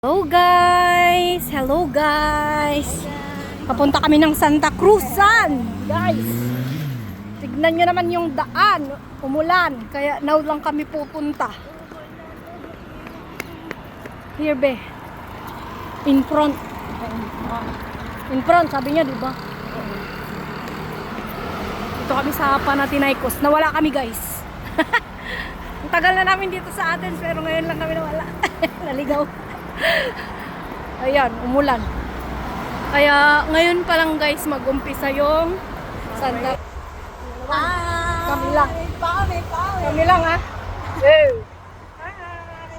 Hello guys! Hello guys! Papunta kami ng Santa Cruzan! Guys! Tignan nyo naman yung daan. Umulan. Kaya now lang kami pupunta. Here be. In front. In front, sabi niya, diba? Ito kami sa Panathinaikos. Nawala kami guys. Ang tagal na namin dito sa Athens pero ngayon lang kami nawala. Naligaw. Ayan, umulan. Kaya ngayon pa lang guys mag-umpisa yung Santa. Kami lang. Kami lang ha. Hey. Hi.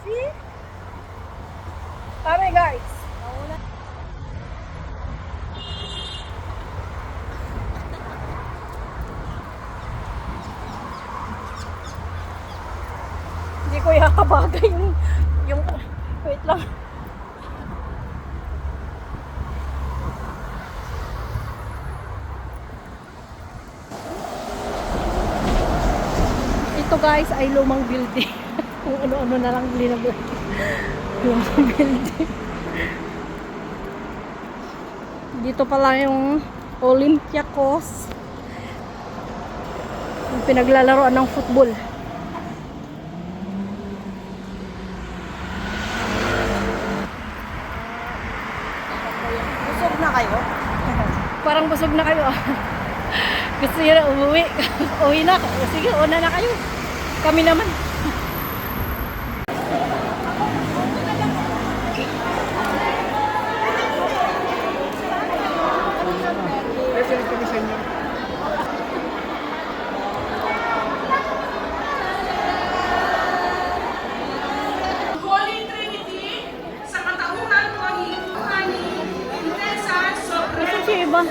See? Kami guys. Hindi ko yakabagay yung wait lang. Ito guys ay lumang building. Kung ano-ano na lang linagay. Lumang building. Dito pala yung Olympiacos. Yung pinaglalaroan ng football. Busog na kayo? Parang busog na kayo. Gusto nyo na umuwi. Uwi na. Sige, una na kayo. Kami naman. Holy Trinity, sa katauhan mo ang hihani, Intesa, Nasaan si Iba?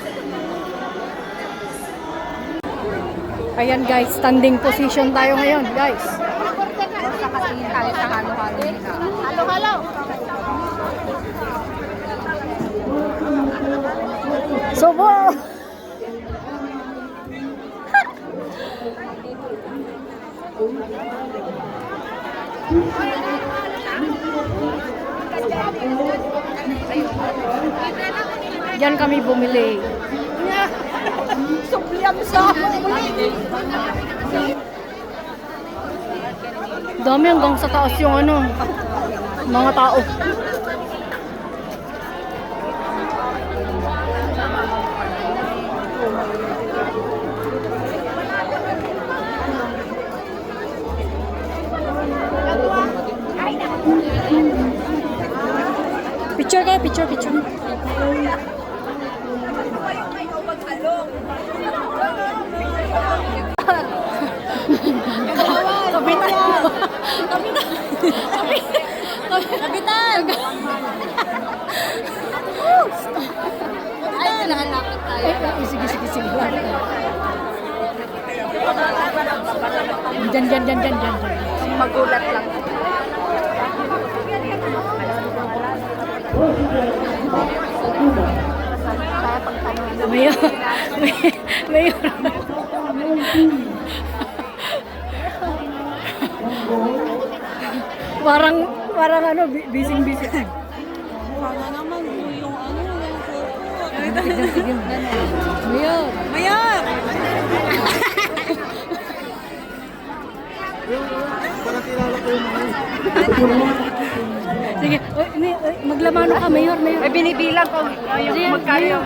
Ayan guys, standing position tayo ngayon guys. Basta kasingin tayo sa halo-halo nila. Halo-halo! Sobo! Diyan kami bumili. Subliam sa Dami hanggang sa taas yung ano, mga tao. Picture kayo, picture. Kapitan! Ay, lalapit tayo. Sige. Diyan. Magulat lang. Mayor. Parang ano, busy. Sana naman yung ano, yung Sige. Mayor. Sige, maglamano ka, Mayor. May binibilang ko yung magkano yung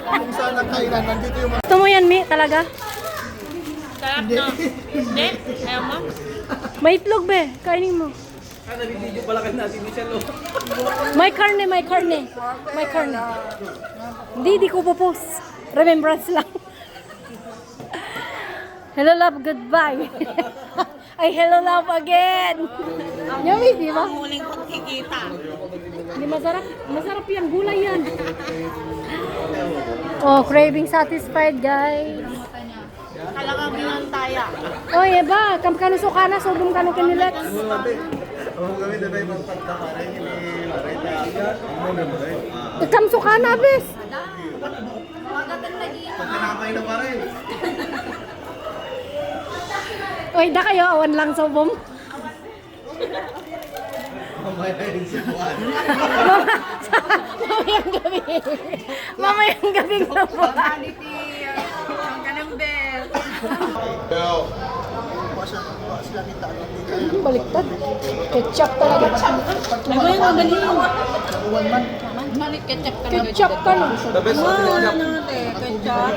Kung saan ang kainan, nandito yung Gusto mo yan, Mi, talaga? Sarap na. Hindi? Ayaw mo? May itlog, be. Kainin mo. nabibidyo pala kayo natin ni Chalo. May karne. Di ko popost. Remembrance lang. Hello, love. Goodbye. Ay, hello, love again. Yummy, di ba? Muling pagkikita. Hindi masarap. Masarap yan. Gulay yan. Oh, craving satisfied, guys. Talagang binantaya. Oh, ba? Kamkano sukana, sobong kano kinilex. Oo, kami na tayo magpagkakarin ni Marita. Ano na ba rin? Ikam sukana, bes. Pagkanakay na pa rin. Oy, da kayo, awan lang sobong. Mamaya yun si Juan. Mamayang gabi. Mamayang gabi na po. Ang kanang bell. Baliktad. Ketchup talaga. Ano yung ang galing? Malit ketchup talaga. Ketchup ka no. The best of Ano, ketchup.